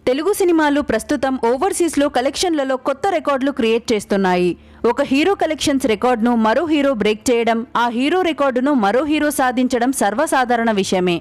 తెలుగు సినిమాలు ప్రస్తుతం ఓవర్సీస్లో కలెక్షన్లలో కొత్త రికార్డులు క్రియేట్ చేస్తున్నాయి. ఒక హీరో కలెక్షన్స్ రికార్డును మరో హీరో బ్రేక్ చేయడం, ఆ హీరో రికార్డును మరో హీరో సాధించడం సర్వసాధారణ విషయమే.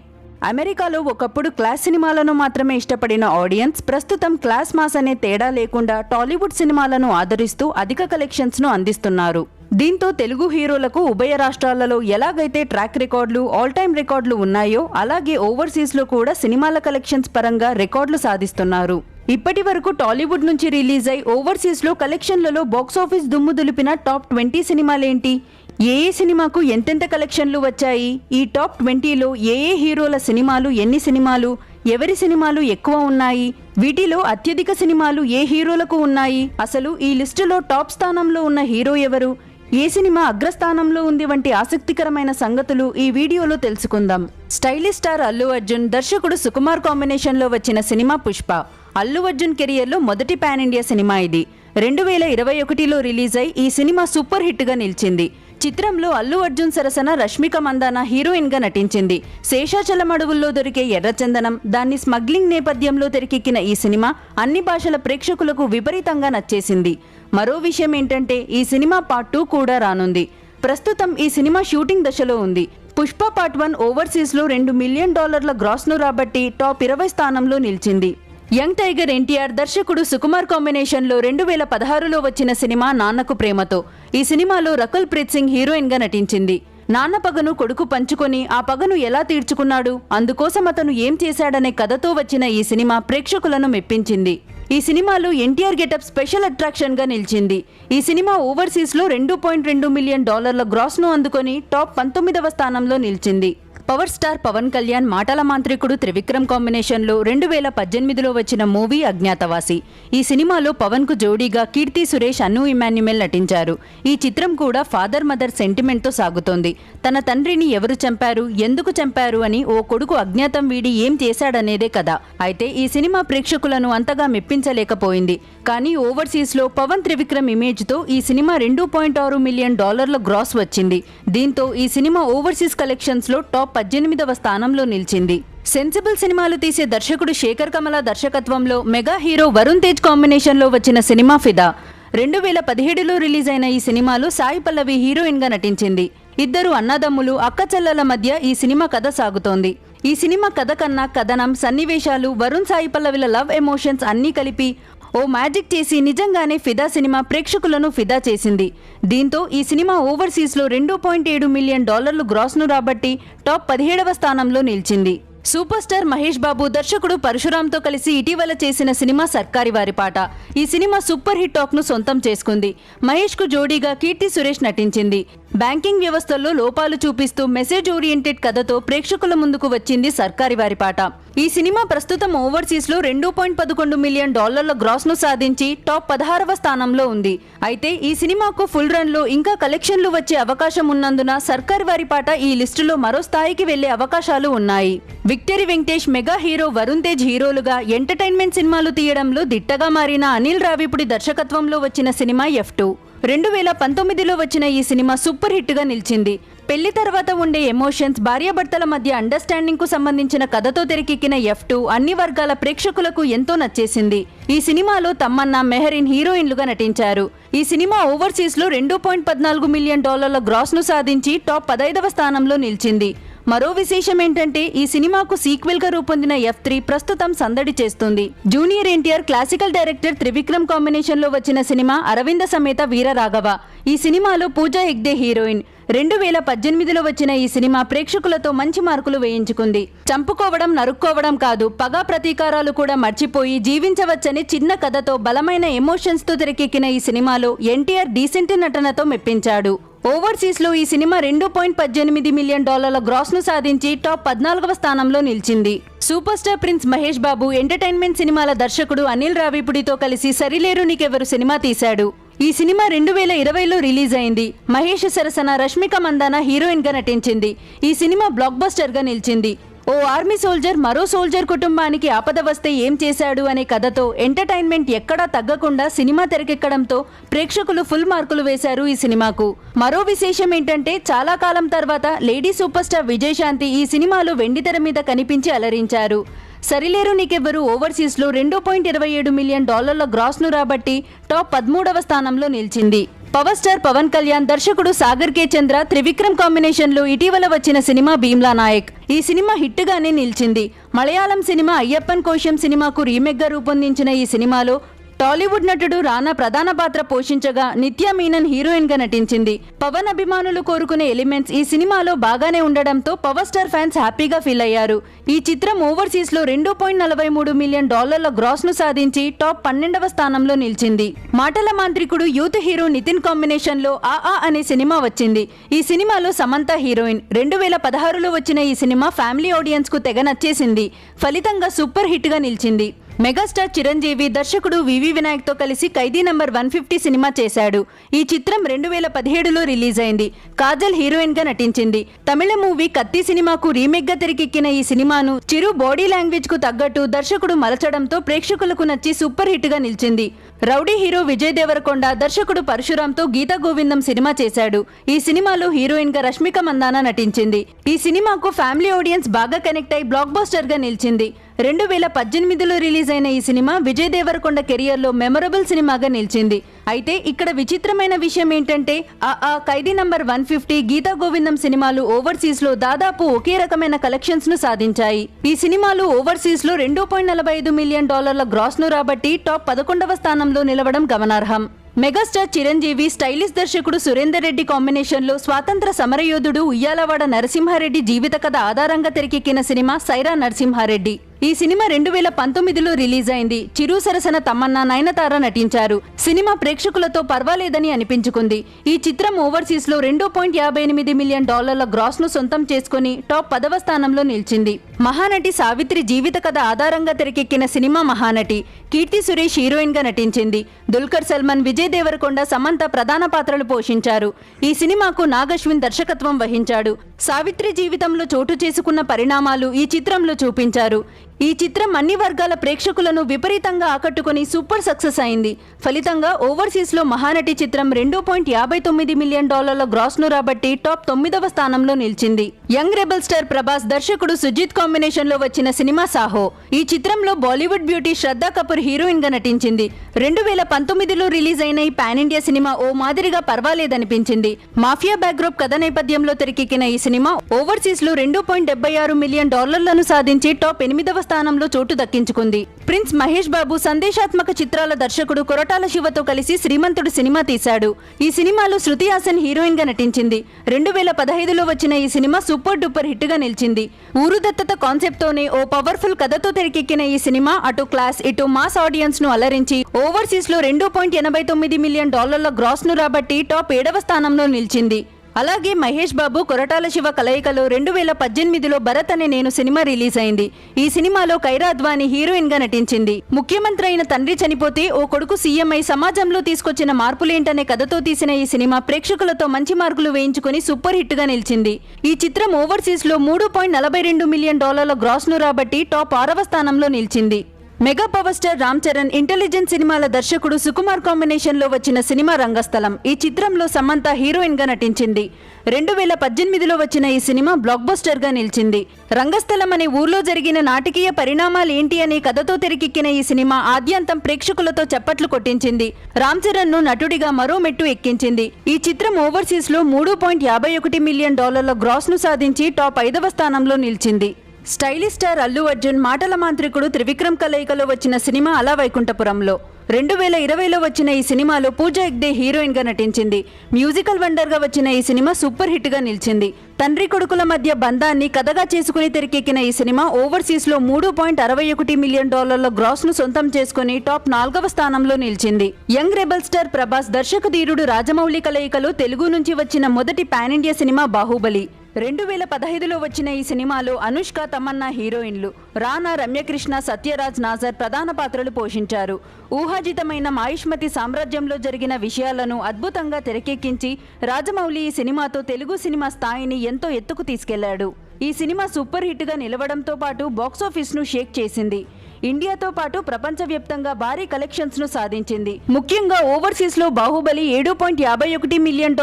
అమెరికాలో ఒకప్పుడు క్లాస్ సినిమాలను మాత్రమే ఇష్టపడిన ఆడియన్స్ ప్రస్తుతం క్లాస్ మాస్ అనే తేడా లేకుండా టాలీవుడ్ సినిమాలను ఆదరిస్తూ అధిక కలెక్షన్స్ను అందిస్తున్నారు. దీంతో తెలుగు హీరోలకు ఉభయ రాష్ట్రాలలో ఎలాగైతే ట్రాక్ రికార్డులు, ఆల్ టైమ్ రికార్డులు ఉన్నాయో అలాగే ఓవర్సీస్లో కూడా సినిమాల కలెక్షన్స్ పరంగా రికార్డులు సాధిస్తున్నారు. ఇప్పటి వరకు టాలీవుడ్ నుంచి రిలీజ్ అయి ఓవర్సీస్లో కలెక్షన్లలో బాక్సాఫీస్ దుమ్ము దులిపిన టాప్ 20 సినిమాలేంటి? ఏ సినిమాకు ఎంతెంత కలెక్షన్లు వచ్చాయి? ఈ టాప్ 20లో ఏ హీరోల సినిమాలు, ఎన్ని సినిమాలు, ఎవరి సినిమాలు ఎక్కువ ఉన్నాయి? వీటిలో అత్యధిక సినిమాలు ఏ హీరోలకు ఉన్నాయి? అసలు ఈ లిస్టులో టాప్ స్థానంలో ఉన్న హీరో ఎవరు? ఏ సినిమా అగ్రస్థానంలో ఉంది వంటి ఆసక్తికరమైన సంగతులు ఈ వీడియోలో తెలుసుకుందాం. స్టైలిష్ స్టార్ అల్లు అర్జున్, దర్శకుడు సుకుమార్ కాంబినేషన్లో వచ్చిన సినిమా పుష్ప. అల్లు అర్జున్ కెరియర్లో మొదటి పాన్ ఇండియా సినిమా ఇది. 2021లో రిలీజ్ అయి ఈ సినిమా సూపర్ హిట్గా నిలిచింది. చిత్రంలో అల్లు అర్జున్ సరసన రష్మిక మందాన హీరోయిన్గా నటించింది. శేషాచలం అడవుల్లో దొరికే ఎర్రచందనం, దాన్ని స్మగ్లింగ్ నేపథ్యంలో తెరకెక్కిన ఈ సినిమా అన్ని భాషల ప్రేక్షకులకు విపరీతంగా నచ్చేసింది. మరో విషయం ఏంటంటే ఈ సినిమా పార్ట్ 2 కూడా రానుంది. ప్రస్తుతం ఈ సినిమా షూటింగ్ దశలో ఉంది. పుష్ప పార్ట్ 1 ఓవర్సీస్లో $2 మిలియన్ గ్రాస్ను రాబట్టి టాప్ 20 స్థానంలో నిలిచింది. యంగ్ టైగర్ ఎన్టీఆర్, దర్శకుడు సుకుమార్ కాంబినేషన్లో 2016లో వచ్చిన సినిమా నాన్నకు ప్రేమతో. ఈ సినిమాలో రకుల్ ప్రీత్ సింగ్ హీరోయిన్గా నటించింది. నాన్న పగను కొడుకు పంచుకొని ఆ పగను ఎలా తీర్చుకున్నాడు, అందుకోసం అతను ఏం చేశాడనే కథతో వచ్చిన ఈ సినిమా ప్రేక్షకులను మెప్పించింది. ఈ సినిమాలో ఎన్టీఆర్ గెటప్ స్పెషల్ అట్రాక్షన్గా నిలిచింది. ఈ సినిమా ఓవర్సీస్లో $2.2 మిలియన్ గ్రాస్ను అందుకొని టాప్ 19వ స్థానంలో నిలిచింది. పవర్ స్టార్ పవన్ కళ్యాణ్, మాటల మాంత్రికుడు త్రివిక్రమ్ కాంబినేషన్లో 2018లో వచ్చిన మూవీ అజ్ఞాతవాసి. ఈ సినిమాలో పవన్కు జోడీగా కీర్తి సురేష్, అను ఇమాన్యుయల్ నటించారు. ఈ చిత్రం కూడా ఫాదర్ మదర్ సెంటిమెంట్తో సాగుతోంది. తన తండ్రిని ఎవరు చంపారు, ఎందుకు చంపారు అని ఓ కొడుకు అజ్ఞాతం వీడి ఏం చేశాడనేదే కథ. అయితే ఈ సినిమా ప్రేక్షకులను అంతగా మెప్పించలేకపోయింది. కానీ ఓవర్సీస్లో పవన్ త్రివిక్రమ్ ఇమేజ్తో ఈ సినిమా $2.6 మిలియన్ గ్రాస్ వచ్చింది. దీంతో ఈ సినిమా ఓవర్సీస్ కలెక్షన్స్లో టాప్ 18వ స్థానంలో నిలిచింది. సెన్సిబుల్ సినిమాలు తీసే దర్శకుడు శేఖర్ కమల దర్శకత్వంలో మెగా హీరో వరుణ్ తేజ్ కాంబినేషన్లో వచ్చిన సినిమా ఫిదా. 2017లో రిలీజ్ అయిన ఈ సినిమాలో సాయి పల్లవి హీరోయిన్గా నటించింది. ఇద్దరు అన్నదమ్ములు, అక్కచెల్లెల మధ్య ఈ సినిమా కథ సాగుతోంది. ఈ సినిమా కథ కన్నా కథనం, సన్నివేశాలు, వరుణ్ సాయి పల్లవిల లవ్ ఎమోషన్స్ అన్నీ కలిపి ఓ మ్యాజిక్ చేసి నిజంగానే ఫిదా సినిమా ప్రేక్షకులను ఫిదా చేసింది. దీంతో ఈ సినిమా ఓవర్సీస్లో $2.7 మిలియన్ గ్రాస్ను రాబట్టి టాప్ 17వ స్థానంలో నిలిచింది. సూపర్ స్టార్ మహేష్ బాబు, దర్శకుడు పరశురామ్తో కలిసి ఇటీవల చేసిన సినిమా సర్కారి వారి పాట. ఈ సినిమా సూపర్ హిట్ టాక్ను సొంతం చేసుకుంది. మహేష్కు జోడీగా కీర్తి సురేష్ నటించింది. బ్యాంకింగ్ వ్యవస్థల్లో లోపాలు చూపిస్తూ మెసేజ్ ఓరియంటెడ్ కథతో ప్రేక్షకుల ముందుకు వచ్చింది సర్కారి వారి పాట. ఈ సినిమా ప్రస్తుతం ఓవర్సీస్లో $2.11 మిలియన్ గ్రాస్ను సాధించి టాప్ 16వ స్థానంలో ఉంది. అయితే ఈ సినిమాకు ఫుల్ రన్లో ఇంకా కలెక్షన్లు వచ్చే అవకాశం ఉన్నందున సర్కారి వారి పాట ఈ లిస్టులో మరో స్థాయికి వెళ్లే అవకాశాలు ఉన్నాయి. Victory Venkatesh, mega hero Varun Tej హీరోలుగా ఎంటర్టైన్మెంట్ సినిమాలు తీయడంలో దిట్టగా మారిన అనిల్ రావిపూడి దర్శకత్వంలో వచ్చిన సినిమా F2. 2019లో వచ్చిన ఈ సినిమా సూపర్ హిట్గా నిలిచింది. పెళ్లి తర్వాత ఉండే ఎమోషన్స్, భార్యాభర్తల మధ్య అండర్స్టాండింగ్ కు సంబంధించిన కథతో తెరకెక్కిన F2 అన్ని వర్గాల ప్రేక్షకులకు ఎంతో నచ్చేసింది. ఈ సినిమాలో తమ్మన్నా, మెహరీన్ హీరోయిన్లుగా నటించారు. ఈ సినిమా ఓవర్సీస్లో $2.14 మిలియన్ గ్రాస్ను సాధించి టాప్ 15వ స్థానంలో నిలిచింది. మరో విశేషం ఏంటంటే ఈ సినిమాకు సీక్వెల్ గా రూపొందిన F3 ప్రస్తుతం సందడి చేస్తుంది. Junior NTR, classical director Trivikram కాంబినేషన్లో వచ్చిన సినిమా అరవింద సమేత వీర రాఘవ. ఈ సినిమాలో పూజా హెగ్డే హీరోయిన్. 2018లో వచ్చిన ఈ సినిమా ప్రేక్షకులతో మంచి మార్కులు వేయించుకుంది. చంపుకోవడం, నరుక్కోవడం కాదు, పగా ప్రతీకారాలు కూడా మర్చిపోయి జీవించవచ్చని చిన్న కథతో బలమైన ఎమోషన్స్ తో తెరకెక్కిన ఈ సినిమాలో ఎన్టీఆర్ డీసెంట్ నటనతో మెప్పించాడు. ఓవర్సీస్లో ఈ సినిమా $2.18 మిలియన్ గ్రాస్ను సాధించి టాప్ 14వ స్థానంలో నిలిచింది. Super star prince Mahesh Babu entertainment సినిమాల దర్శకుడు అనిల్ రావిపూడితో కలిసి సరిలేరు నీకెవరు సినిమా తీశాడు. ఈ సినిమా 2020లో రిలీజ్ అయింది. మహేష్ సరసన రష్మిక మందాన హీరోయిన్గా నటించింది. ఈ సినిమా బ్లాక్ బస్టర్గా నిలిచింది. ఓ ఆర్మీ సోల్జర్ మరో సోల్జర్ కుటుంబానికి ఆపద వస్తే ఏం చేశాడు అనే కథతో ఎంటర్టైన్మెంట్ ఎక్కడా తగ్గకుండా సినిమా తెరకెక్కడంతో ప్రేక్షకులు ఫుల్ మార్కులు వేశారు ఈ సినిమాకు. మరో విశేషం ఏంటంటే చాలా కాలం తర్వాత లేడీ సూపర్ స్టార్ విజయశాంతి ఈ సినిమాలో వెండితెర మీద కనిపించి అలరించారు. సరిలేరు నీకెవ్వరు ఓవర్సీస్ లో $2.27 మిలియన్ గ్రాస్ ను రాబట్టి టాప్ 13వ స్థానంలో నిలిచింది. పవర్ స్టార్ పవన్ కళ్యాణ్, దర్శకుడు సాగర్ కే చంద్ర, త్రివిక్రమ్ కాంబినేషన్ లో ఇటీవల వచ్చిన సినిమా భీమ్లా నాయక్. ఈ సినిమా హిట్ గానే నిలిచింది. మలయాళం సినిమా అయ్యప్పన్ కోశం సినిమాకు రీమేక్ గా రూపొందించిన ఈ సినిమాలో టాలీవుడ్ నటుడు రానా ప్రధాన పాత్ర పోషించగా నిత్యా మీనన్ హీరోయిన్ గా నటించింది. పవన్ అభిమానులు కోరుకునే ఎలిమెంట్స్ ఈ సినిమాలో బాగానే ఉండడంతో పవర్ స్టార్ ఫ్యాన్స్ హ్యాపీగా ఫీల్ అయ్యారు. ఈ చిత్రం ఓవర్సీస్ లో $2.43 మిలియన్ గ్రాస్ ను సాధించి టాప్ 12వ స్థానంలో నిలిచింది. మాటల మాంత్రికుడు యూత్ హీరో నితిన్ కాంబినేషన్ లో ఆ అనే సినిమా వచ్చింది. ఈ సినిమాలో సమంత హీరోయిన్. 2016లో వచ్చిన ఈ సినిమా ఫ్యామిలీ ఆడియన్స్ కు తెగ నచ్చేసింది. ఫలితంగా సూపర్ హిట్ గా నిలిచింది. మెగాస్టార్ చిరంజీవి దర్శకుడు వివి వినాయక్ తో కలిసి ఖైదీ నంబర్ 150 సినిమా చేశాడు. ఈ చిత్రం 2017లో రిలీజ్ అయింది. కాజల్ హీరోయిన్ గా నటించింది. తమిళ మూవీ కత్తి సినిమాకు రీమేక్ గా తెరకెక్కిన ఈ సినిమాను చిరు బాడీ లాంగ్వేజ్ కు తగ్గట్టు దర్శకుడు మలచడంతో ప్రేక్షకులకు నచ్చి సూపర్ హిట్ గా నిలిచింది. రౌడీ హీరో విజయ్ దేవరకొండ దర్శకుడు పరశురాంతో గీతా గోవిందం సినిమా చేశాడు. ఈ సినిమాలో హీరోయిన్ గా రష్మిక మందాన నటించింది. ఈ సినిమాకు ఫ్యామిలీ ఆడియన్స్ బాగా కనెక్ట్ అయి బ్లాక్ బస్టర్ గా నిలిచింది. 2018లో రిలీజ్ అయిన ఈ సినిమా విజయ్ దేవరకొండ కెరియర్ లో మెమరబుల్ సినిమాగా నిలిచింది. అయితే ఇక్కడ విచిత్రమైన విషయం ఏంటంటే ఖైదీ నంబర్ 150, గీతా గోవిందం సినిమాలు ఓవర్సీస్ లో దాదాపు ఒకే రకమైన కలెక్షన్స్ ను సాధించాయి. ఈ సినిమాలు ఓవర్సీస్ లో $2.45 మిలియన్ గ్రాస్ ను రాబట్టి టాప్ 11వ స్థానంలో నిలవడం గమనార్హం. మెగాస్టార్ చిరంజీవి, స్టైలిష్ దర్శకుడు సురేందర్ రెడ్డి కాంబినేషన్ లో స్వాతంత్ర సమరయోధుడు ఉయ్యాలవాడ నరసింహారెడ్డి జీవిత కథ ఆధారంగా తెరకెక్కిన సినిమా సైరా నరసింహారెడ్డి. ఈ సినిమా 2019లో రిలీజ్ అయింది. చిరు సరసన తమన్నా, నయనతార నటించారు. సినిమా ప్రేక్షకులతో పర్వాలేదని అనిపించుకుంది. ఈ చిత్రం ఓవర్సీస్ లో $2.58 మిలియన్ గ్రాస్ ను సొంతం చేసుకుని టాప్ 10వ స్థానంలో నిలిచింది. మహానటి సావిత్రి జీవిత కథ ఆధారంగా తెరకెక్కిన సినిమా మహానటి. కీర్తి సురేష్ హీరోయిన్ గా నటించింది. దుల్కర్ సల్మాన్, విజయ్ దేవరకొండ, సమంత ప్రధాన పాత్రలు పోషించారు. ఈ సినిమాకు నాగశ్విన్ దర్శకత్వం వహించాడు. సావిత్రి జీవితంలో చోటు చేసుకున్న పరిణామాలు ఈ చిత్రంలో చూపించారు. ఈ చిత్రం అన్ని వర్గాల ప్రేక్షకులను విపరీతంగా ఆకట్టుకుని సూపర్ సక్సెస్ అయింది. ఫలితంగా ఓవర్సీస్ లో మహానటి చిత్రం $2.59 మిలియన్ గ్రాస్ ను రాబట్టి టాప్ 9వ స్థానంలో నిలిచింది. యంగ్ రెబల్ స్టార్ ప్రభాస్ దర్శకుడు సుజిత్ కాంబినేషన్ లో వచ్చిన సినిమా సాహో. ఈ చిత్రంలో బాలీవుడ్ బ్యూటీ శ్రద్ధా కపూర్ హీరోయిన్ గా నటించింది. 2019లో రిలీజ్ అయిన ఈ పాన్ ఇండియా సినిమా ఓ మాదిరిగా పర్వాలేదనిపించింది. మాఫియా బ్యాక్డ్రాప్ కథ నేపథ్యంలో తెరకెక్కిన ఈ సినిమా ఓవర్సీస్ లో $2.76 మిలియన్ ను సాధించి టాప్ 8వ స్థానంలో చోటు దక్కించుకుంది. ప్రిన్స్ మహేష్ బాబు సందేశాత్మక చిత్రాల దర్శకుడు కొరటాల శివతో కలిసి శ్రీమంతుడు సినిమా తీశాడు. ఈ సినిమాలో శృతి హాసన్ హీరోయిన్ గా నటించింది. 2015లో వచ్చిన ఈ సినిమా సూపర్ డూపర్ హిట్ గా నిలిచింది. ఊరు దత్తత కాన్సెప్ట్ తోనే ఓ పవర్ఫుల్ కథతో తెరకెక్కిన ఈ సినిమా అటు క్లాస్ ఇటు మాస్ ఆడియన్స్ ను అలరించి ఓవర్సీస్ లో $2.89 మిలియన్ గ్రాస్ ను రాబట్టి టాప్ 7వ స్థానంలో నిలిచింది. అలాగే మహేష్ బాబు, కొరటాల శివ కలయికలో 2018లో భరత్ అనే నేను సినిమా రిలీజ్ అయింది. ఈ సినిమాలో కైరా అద్వానీ హీరోయిన్ గా నటించింది. ముఖ్యమంత్రి అయిన తండ్రి చనిపోతే ఓ కొడుకు సీఎం అయి సమాజంలో తీసుకొచ్చిన మార్పులేంటనే కథతో తీసిన ఈ సినిమా ప్రేక్షకులతో మంచి మార్కులు వేయించుకుని సూపర్ హిట్ గా నిలిచింది. ఈ చిత్రం ఓవర్సీస్ లో $3.42 మిలియన్ గ్రాస్ ను రాబట్టి టాప్ 6వ స్థానంలో నిలిచింది. Mega power star Ram Charan, intelligent సినిమాల దర్శకుడు సుకుమార్ కాంబినేషన్ లో వచ్చిన సినిమా రంగస్థలం. ఈ చిత్రంలో సమంత హీరోయిన్ గా నటించింది. 2018లో వచ్చిన ఈ సినిమా బ్లాక్ బస్టర్ గా నిలిచింది. రంగస్థలం అనే ఊర్లో జరిగిన నాటకీయ పరిణామాలు ఏంటి అనే కథతో తెరకెక్కిన ఈ సినిమా ఆద్యంతం ప్రేక్షకులతో చప్పట్లు కొట్టించింది. రామ్ చరణ్ ను నటుడిగా మరో మెట్టు ఎక్కించింది. ఈ చిత్రం ఓవర్సీస్ లో $3.51 మిలియన్ గ్రాస్ ను సాధించి టాప్ 5వ స్థానంలో నిలిచింది. స్టైలిష్ స్టార్ అల్లు అర్జున్, మాటల మాంత్రికుడు త్రివిక్రమ్ కలయికలో వచ్చిన సినిమా అలా వైకుంఠపురంలో. 2020లో వచ్చిన ఈ సినిమాలో పూజా హెగ్డే హీరోయిన్ గా నటించింది. మ్యూజికల్ వండర్ గా వచ్చిన ఈ సినిమా సూపర్ హిట్ గా నిలిచింది. తండ్రి కొడుకుల మధ్య బంధాన్ని కథగా చేసుకుని తెరకెక్కిన ఈ సినిమా ఓవర్సీస్ లో $3.61 మిలియన్ గ్రాస్ ను సొంతం చేసుకుని టాప్ 4వ స్థానంలో నిలిచింది. యంగ్ రెబల్ స్టార్ ప్రభాస్ దర్శకధీరుడు రాజమౌళి కలయికలో తెలుగు నుంచి వచ్చిన మొదటి పాన్ ఇండియా సినిమా బాహుబలి. 2015లో వచ్చిన ఈ సినిమాలో అనుష్క, తమన్నా హీరోయిన్లు. రానా, రమ్యకృష్ణ, సత్యరాజ్, నాజర్ ప్రధాన పాత్రలు పోషించారు. ఊహాజితమైన మాయుష్మతి సామ్రాజ్యంలో జరిగిన విషయాలను అద్భుతంగా తెరకెక్కించి రాజమౌళి ఈ సినిమాతో తెలుగు సినిమా స్థాయిని ఎంతో ఎత్తుకు తీసుకెళ్లాడు. ఈ సినిమా సూపర్ హిట్ గా నిలవడంతో పాటు బాక్సాఫీస్ ను షేక్ చేసింది. ఇండియాతో పాటు ప్రపంచవ్యాప్తంగా భారీ కలెక్షన్స్ ను సాధించింది. ముఖ్యంగా ఓవర్సీస్ లో బాహుబలి $7.51 మిలియన్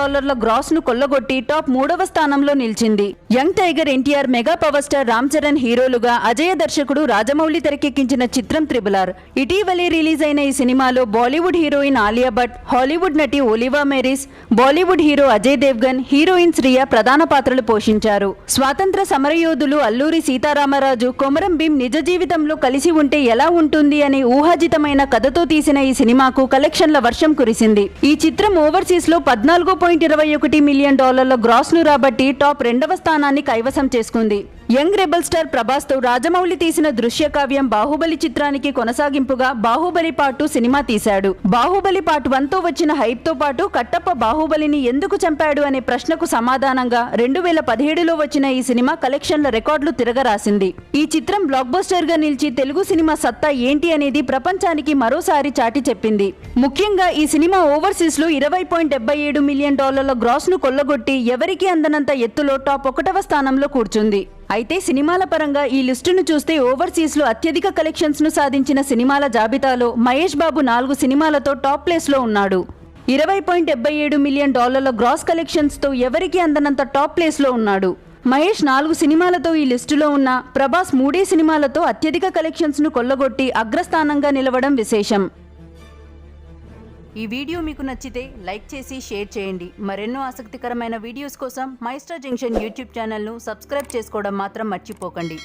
గ్రాస్ ను కొల్లగొట్టి టాప్ 3వ స్థానంలో నిలిచింది. Young tiger NTR, mega power star Ram Charan హీరోలుగా అజయ దర్శకుడు రాజమౌళి తెరకెక్కించిన చిత్రం త్రిబుల్. ఇటీవలే రిలీజ్ అయిన ఈ సినిమాలో బాలీవుడ్ హీరోయిన్ ఆలియా భట్, హాలీవుడ్ నటి ఒలివా Mary's, Bollywood hero Ajay Devgan, heroine Shriya ప్రధాన పాత్రలు పోషించారు. స్వాతంత్ర సమరయోధులు అల్లూరి సీతారామరాజు, కొమరం భీం నిజ జీవితంలో కలిసి ఉంటే ఎలా ఉంటుంది అనే ఊహాజితమైన కథతో తీసిన ఈ సినిమాకు కలెక్షన్ల వర్షం కురిసింది. ఈ చిత్రం ఓవర్సీస్ లో $14.21 మిలియన్ గ్రాస్ ను రాబట్టి టాప్ 2వ స్థానాన్ని కైవసం చేసుకుంది. యంగ్ రెబల్ స్టార్ ప్రభాస్ తో రాజమౌళి తీసిన దృశ్య కావ్యం బాహుబలి చిత్రానికి కొనసాగింపుగా బాహుబలి పార్ట్ 2 సినిమా తీశాడు. బాహుబలి పార్ట్ 1 తో వచ్చిన హైప్ తో పాటు కట్టప్ప బాహుబలిని ఎందుకు చంపాడు అనే ప్రశ్నకు సమాధానంగా 2017లో వచ్చిన ఈ సినిమా కలెక్షన్ల రికార్డులు తిరగరాసింది. ఈ చిత్రం బ్లాక్ బస్టర్ గా నిలిచి తెలుగు సినిమా సత్తా ఏంటి అనేది ప్రపంచానికి మరోసారి చాటి చెప్పింది. ముఖ్యంగా ఈ సినిమా ఓవర్సీస్ లో $20.77 మిలియన్ గ్రాస్ ను కొల్లగొట్టి ఎవరికీ అందనంత ఎత్తులో టాప్ 1వ స్థానంలో కూర్చుంది. అయితే సినిమాల పరంగా ఈ లిస్టును చూస్తే ఓవర్సీస్ లో అత్యధిక కలెక్షన్స్ ను సాధించిన సినిమాల జాబితాలో మహేష్ బాబు 4 సినిమాలతో టాప్ ప్లేస్ లో ఉన్నాడు. $20.77 మిలియన్ గ్రాస్ కలెక్షన్స్ తో ఎవరికి అందనంత టాప్ ప్లేస్ లో ఉన్నాడు. మహేష్ 4 సినిమాలతో ఈ లిస్టులో ఉన్న ప్రభాస్ 3 సినిమాలతో అత్యధిక కలెక్షన్స్ ను కొల్లగొట్టి అగ్రస్థానంగా నిలవడం విశేషం. ఈ వీడియో మీకు నచ్చితే లైక్ చేసి షేర్ చేయండి. మరెన్నో ఆసక్తికరమైన వీడియోస్ కోసం మైస్టర్ జంక్షన్ యూట్యూబ్ ఛానల్ను సబ్స్క్రైబ్ చేసుకోవడం మాత్రం మర్చిపోకండి.